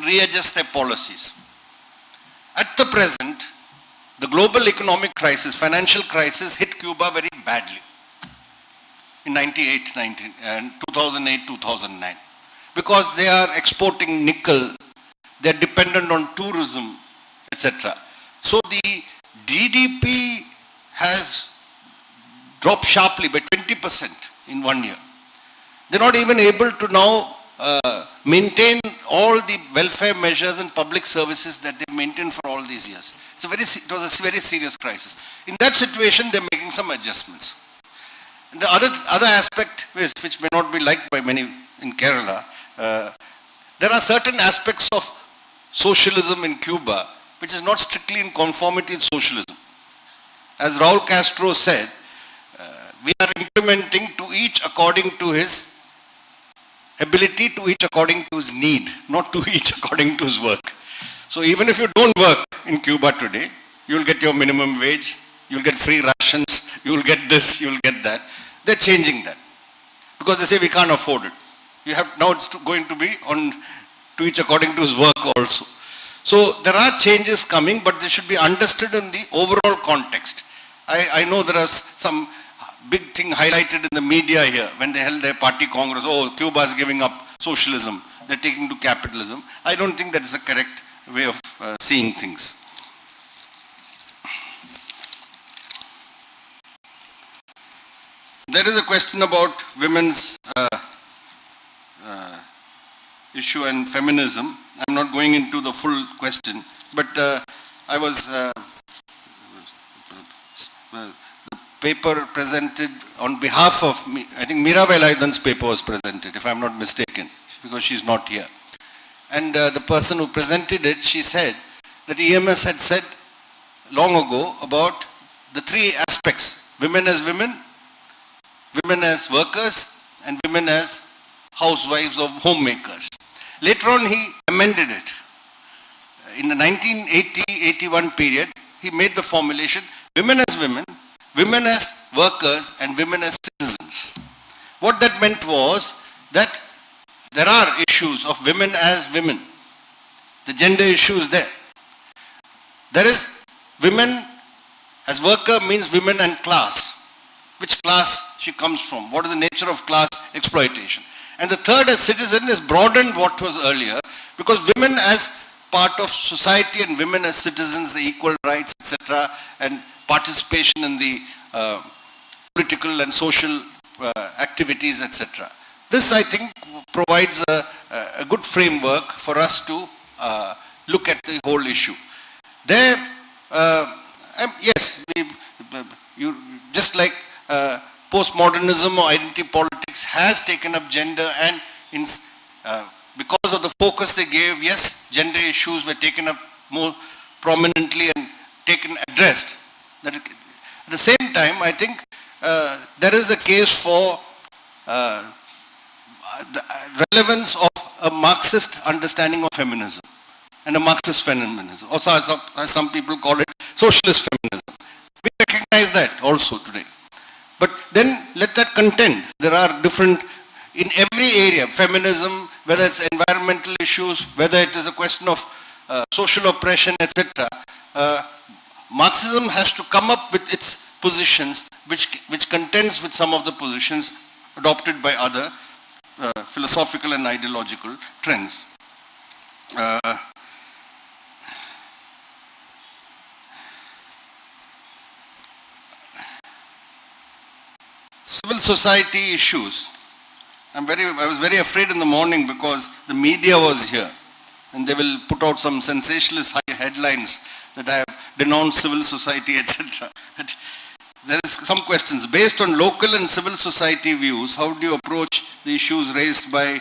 readjust their policies. At the present, the global economic crisis, financial crisis, hit Cuba very badly in 2008, 2009, because they are exporting nickel, they are dependent on tourism, etc. So the GDP has dropped sharply by 20% in 1 year. They're not even able to now maintain all the welfare measures and public services that they maintained for all these years. It was a very serious crisis. In that situation, they're making some adjustments. And the other aspect, which may not be liked by many in Kerala, there are certain aspects of socialism in Cuba which is not strictly in conformity with socialism. As Raul Castro said, we are implementing to each according to his ability, to each according to his need, not to each according to his work. So even if you don't work in Cuba today, you'll get your minimum wage, you'll get free rations, you'll get this, you'll get that. They're changing that because they say we can't afford it. You have now it's going to be on to each according to his work also. So there are changes coming, but they should be understood in the overall context. I know there are some big thing highlighted in the media here when they held their party congress. Oh, Cuba is giving up socialism. They're taking to capitalism. I don't think that is a correct way of seeing things. There is a question about women's issue and feminism. I'm not going into the full question, but I was the paper presented on behalf of me. I think Meera Velaidan's paper was presented, if I'm not mistaken, because she's not here. And the person who presented it, she said that EMS had said long ago about the three aspects: women as women, women as workers, and women as housewives or homemakers. Later on, he amended it. In the 1980-81 period, he made the formulation: women as women, women as workers, and women as citizens. What that meant was that there are issues of women as women. The gender issue is there. There is women as worker means women and class. Which class she comes from? What is the nature of class exploitation? And the third as citizen is broadened what was earlier, because women as part of society and women as citizens, the equal rights, etc., and participation in the political and social activities, etc. This, I think, provides a good framework for us to look at the whole issue. There, yes, just like postmodernism or identity politics has taken up gender, and because of the focus they gave, yes, gender issues were taken up more prominently and addressed. At the same time, I think there is a case for the relevance of a Marxist understanding of feminism and a Marxist feminism, also as some people call it, socialist feminism. We recognize that also today. But then let that contend. There are different, in every area, feminism, whether it's environmental issues, whether it is a question of social oppression, etc. Marxism has to come up with its positions, which contends with some of the positions adopted by other philosophical and ideological trends. Civil society issues. I was very afraid in the morning because the media was here and they will put out some sensationalist headlines that I have denounced civil society, etc. There is some questions. Based on local and civil society views, how do you approach the issues raised by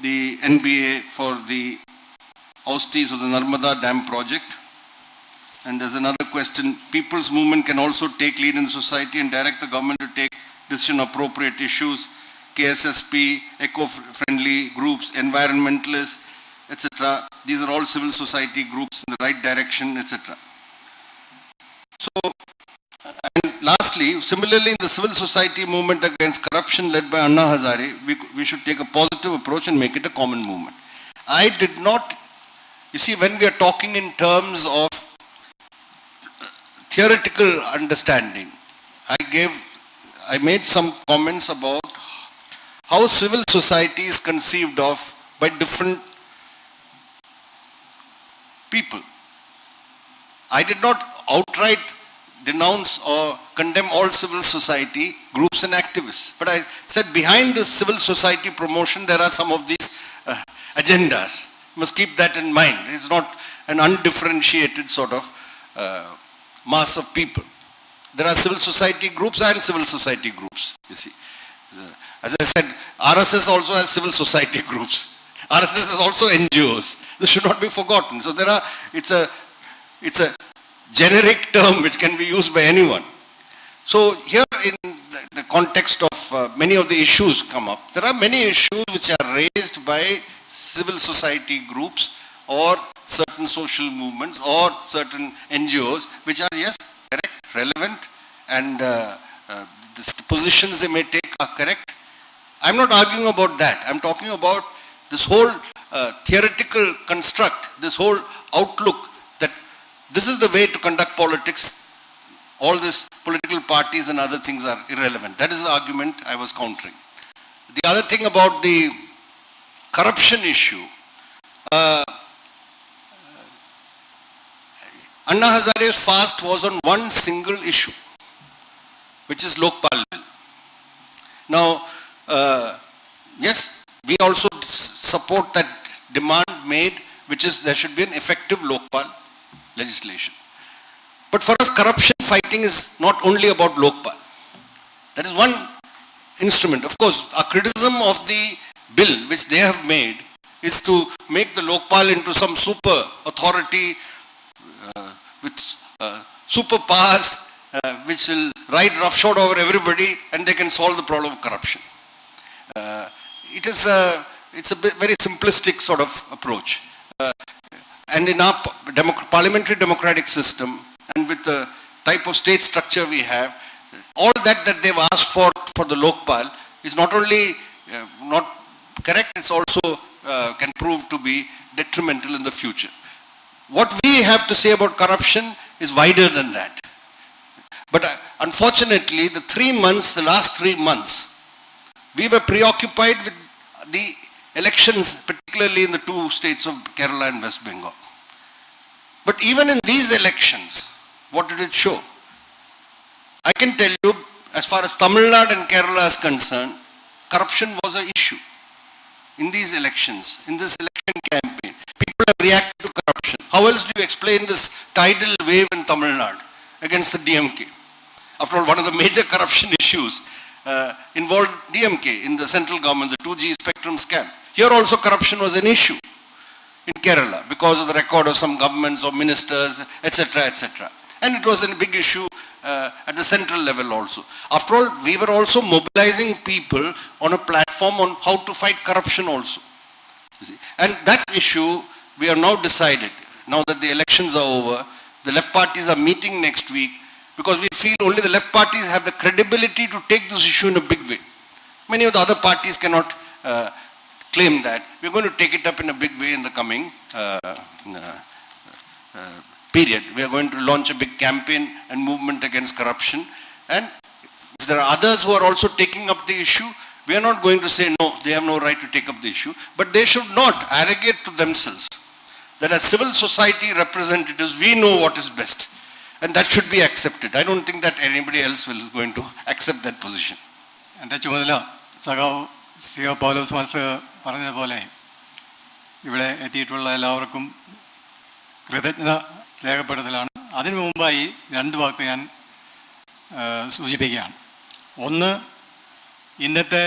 the NBA for the austerities of the Narmada Dam project? And there's another question. People's movement can also take lead in society and direct the government to take decision appropriate issues. KSSP, eco-friendly groups, environmentalists, etc. These are all civil society groups in the right direction, etc. So, and lastly, similarly in the civil society movement against corruption led by Anna Hazare, we should take a positive approach and make it a common movement. I did not You see, when we are talking in terms of theoretical understanding, I made some comments about how civil society is conceived of by different people. I did not outright denounce or condemn all civil society groups and activists, but I said behind this civil society promotion there are some of these agendas. You must keep that in mind. It's not an undifferentiated sort of mass of people. There are civil society groups and civil society groups, you see. As I said, RSS also has civil society groups. RSS is also NGOs. This should not be forgotten. So it's a generic term which can be used by anyone. So here in the context of many of the issues come up, there are many issues which are raised by civil society groups or certain social movements or certain NGOs which are, yes, correct, relevant, and the positions they may take are correct. I'm not arguing about that. I'm talking about this whole theoretical construct, this whole outlook that this is the way to conduct politics. All these political parties and other things are irrelevant. That is the argument I was countering. The other thing about the corruption issue, Anna Hazare's fast was on one single issue, which is Lokpal bill. Now, yes, we also support that demand made, which is there should be an effective Lokpal legislation. But for us, corruption fighting is not only about Lokpal. That is one instrument. Of course, our criticism of the bill which they have made is to make the Lokpal into some super authority with super powers which will ride roughshod over everybody and they can solve the problem of corruption. It's a very simplistic sort of approach. And in our parliamentary democratic system and with the type of state structure we have, all that they've asked for the Lokpal is not only not correct, it's also can prove to be detrimental in the future. What we have to say about corruption is wider than that. But unfortunately, the last 3 months, we were preoccupied with the elections, particularly in the two states of Kerala and West Bengal. But even in these elections, what did it show? I can tell you, as far as Tamil Nadu and Kerala is concerned, corruption was an issue in these elections, in this election campaign. People have reacted to corruption. How else do you explain this tidal wave in Tamil Nadu against the DMK? After all, one of the major corruption issues involved DMK in the central government, the 2G spectrum scam. Here also corruption was an issue in Kerala because of the record of some governments or ministers, etc., etc. And it was a big issue at the central level also. After all, we were also mobilizing people on a platform on how to fight corruption also. You see. And that issue we have now decided, now that the elections are over, the left parties are meeting next week because we feel only the left parties have the credibility to take this issue in a big way. Many of the other parties cannot claim that. We're going to take it up in a big way in the coming period. We are going to launch a big campaign and movement against corruption. And if there are others who are also taking up the issue, we are not going to say no, they have no right to take up the issue. But they should not arrogate to themselves that as civil society representatives, we know what is best. And that should be accepted. I don't think that anybody else is going to accept that position. എൻ്റെ ചുമതല സഖാവ് CO പൗലോസ് master പറഞ്ഞതുപോലെ ഇവിടെ എത്തിയിട്ടുള്ള എല്ലാവർക്കും കൃതജ്ഞത രേഖപ്പെടുത്തലാണ്. അതിനു മുമ്പായി 2 വാക്ക് ഞാൻ സൂചിപ്പിക്കുകയാണ്. ഒന്ന്, ഇന്നത്തെ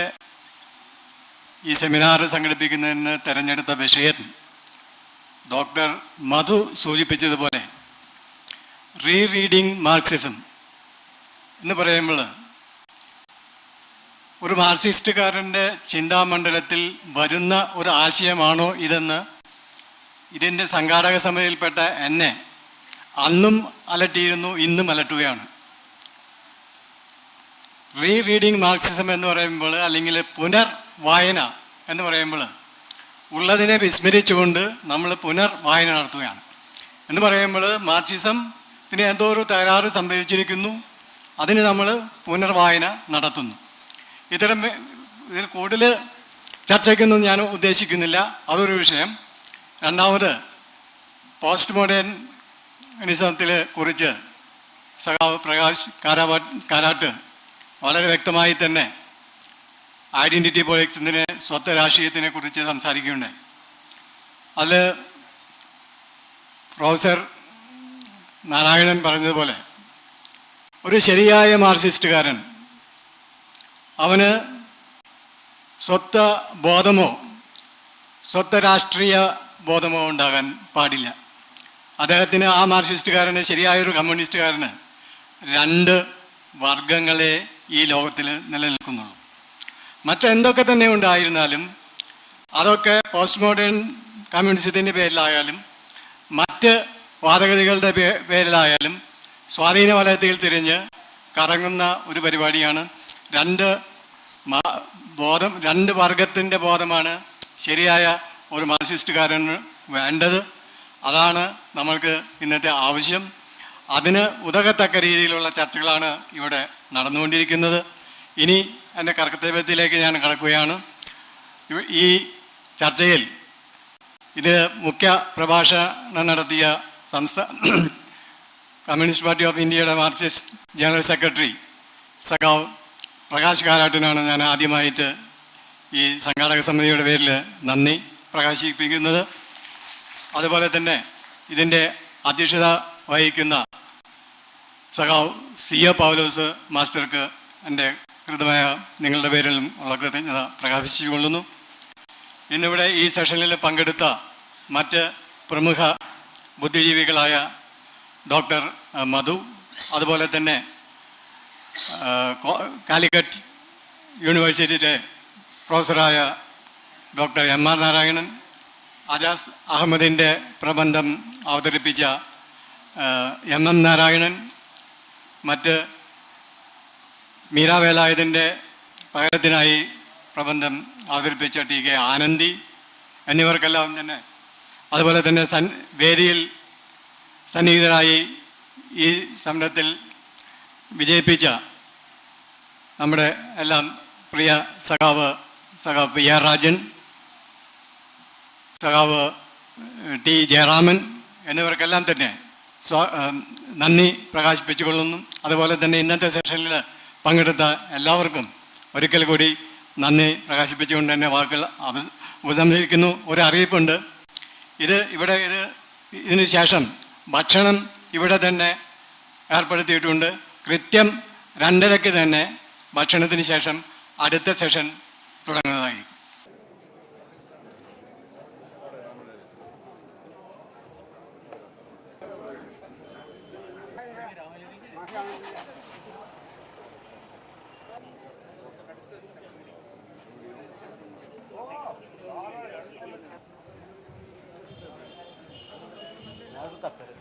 ഈ സെമിനാർ സംഘടിപ്പിക്കുന്നതിന് തിരഞ്ഞെടുത്ത വിഷയം ഡോക്ടർ മധു സൂചിപ്പിച്ചതുപോലെ റീറീഡിങ് മാർക്സിസം എന്ന് പറയുമ്പോൾ ഒരു മാർക്സിസ്റ്റുകാരൻ്റെ ചിന്താമണ്ഡലത്തിൽ വരുന്ന ഒരു ആശയമാണോ ഇതെന്ന് ഇതിൻ്റെ സംഘാടക സമിതിയിൽപ്പെട്ട എന്നെ അന്നും അലട്ടിയിരുന്നു, ഇന്നും അലട്ടുകയാണ്. റീറീഡിങ് മാർക്സിസം എന്ന് പറയുമ്പോൾ അല്ലെങ്കിൽ പുനർവായന എന്ന് പറയുമ്പോൾ ഉള്ളതിനെ വിസ്മരിച്ചുകൊണ്ട് നമ്മൾ പുനർവായന നടത്തുകയാണ്. എന്ന് പറയുമ്പോൾ മാർക്സിസത്തിന് എന്തോ ഒരു തകരാറ് സംഭവിച്ചിരിക്കുന്നു, അതിന് നമ്മൾ പുനർവായന നടത്തുന്നു. ഇതിൽ കൂടുതൽ ചർച്ചയ്ക്കൊന്നും ഞാൻ ഉദ്ദേശിക്കുന്നില്ല, അതൊരു വിഷയം. രണ്ടാമത് പോസ്റ്റ് മോഡേണിസത്തിനെ കുറിച്ച് സഖാവ് പ്രകാശ് കാരാട്ട് വളരെ വ്യക്തമായി തന്നെ ഐഡൻറ്റിറ്റി പൊളിറ്റിക്സിനെ, സ്വത്ത് രാഷ്ട്രീയത്തിനെ കുറിച്ച് സംസാരിക്കുകയുണ്ടായി. അതിൽ പ്രൊഫസർ നാരായണൻ പറഞ്ഞതുപോലെ ഒരു ശരിയായ മാർക്സിസ്റ്റുകാരൻ അവന് സ്വത്ത് ബോധമോ സ്വത്ത് രാഷ്ട്രീയ ബോധമോ ഉണ്ടാകാൻ പാടില്ല. അദ്ദേഹത്തിന്, ആ മാർക്സിസ്റ്റുകാരന്, ശരിയായൊരു കമ്മ്യൂണിസ്റ്റുകാരന് 2 വർഗങ്ങളെ ഈ ലോകത്തിൽ നിലനിൽക്കുന്നുള്ളൂ. മറ്റെന്തൊക്കെ തന്നെ ഉണ്ടായിരുന്നാലും, അതൊക്കെ പോസ്റ്റ് മോഡേൺ കമ്മ്യൂണിസത്തിൻ്റെ പേരിലായാലും മറ്റ് വാദഗതികളുടെ പേരിലായാലും സ്വാധീന വലയത്തിൽ തിരിഞ്ഞ് കറങ്ങുന്ന ഒരു പരിപാടിയാണ്. 2 വർഗത്തിൻ്റെ ബോധമാണ് ശരിയായ ഒരു മാർക്സിസ്റ്റുകാരന് വേണ്ടത്. അതാണ് നമ്മൾക്ക് ഇന്നത്തെ ആവശ്യം. അതിന് ഉതകത്തക്ക രീതിയിലുള്ള ചർച്ചകളാണ് ഇവിടെ നടന്നുകൊണ്ടിരിക്കുന്നത്. ഇനി എൻ്റെ കർത്തവ്യത്തിലേക്ക് ഞാൻ കടക്കുകയാണ്. ഈ ചർച്ചയിൽ ഇത് മുഖ്യ പ്രഭാഷണം നടത്തിയ കമ്മ്യൂണിസ്റ്റ് പാർട്ടി ഓഫ് ഇന്ത്യയുടെ മാർക്സിസ്റ്റ് ജനറൽ സെക്രട്ടറി സഖാവ് പ്രകാശ് കാരാട്ടിനാണ് ഞാൻ ആദ്യമായിട്ട് ഈ സംഘാടക സമിതിയുടെ പേരിൽ നന്ദി പ്രകാശിപ്പിക്കുന്നത്. അതുപോലെ തന്നെ ഇതിൻ്റെ അധ്യക്ഷത വഹിക്കുന്ന സഖാവ് C.A. പൗലോസ് മാസ്റ്റർക്ക് എൻ്റെ കൃതമായ നിങ്ങളുടെ പേരിലും ഉള്ള കൃതജ്ഞത പ്രകാശിച്ചുകൊള്ളുന്നു. ഇന്നിവിടെ ഈ സെഷനിൽ പങ്കെടുത്ത മറ്റ് പ്രമുഖ ബുദ്ധിജീവികളായ ഡോക്ടർ മധു, അതുപോലെ തന്നെ കാലിക്കറ്റ് യൂണിവേഴ്സിറ്റിയിലെ പ്രൊഫസറായ ഡോക്ടർ M.R. നാരായണൻ, അജാസ് അഹമ്മദിൻ്റെ പ്രബന്ധം അവതരിപ്പിച്ച M.M. നാരായണൻ, മറ്റ് മീര വേലായുധൻ്റെ പകരത്തിനായി പ്രബന്ധം അവതരിപ്പിച്ച T.K. ആനന്ദി എന്നിവർക്കെല്ലാം തന്നെ, അതുപോലെ തന്നെ വേദിയിൽ സന്നിഹിതരായി ഈ സമരത്തിൽ വിജയിപ്പിച്ച നമ്മുടെ എല്ലാം പ്രിയ സഖാവ് P.R. രാജൻ, സഖാവ് T. ജയറാമൻ എന്നിവർക്കെല്ലാം തന്നെ നന്ദി പ്രകാശിപ്പിച്ചുകൊള്ളുന്നു. അതുപോലെ തന്നെ ഇന്നത്തെ സെഷനിൽ പങ്കെടുത്ത എല്ലാവർക്കും ഒരിക്കൽ കൂടി നന്ദി പ്രകാശിപ്പിച്ചുകൊണ്ട് തന്നെ വാക്കുകൾ ഉപസംഹരിക്കുന്നു. ഒരു അറിയിപ്പുണ്ട്. ഇതിന് ശേഷം ഭക്ഷണം ഇവിടെ തന്നെ ഏർപ്പെടുത്തിയിട്ടുണ്ട്. കൃത്യം 2:30 തന്നെ ഭക്ഷണത്തിന് ശേഷം അടുത്ത സെഷൻ തുടങ്ങുന്നതായി. Tá certo.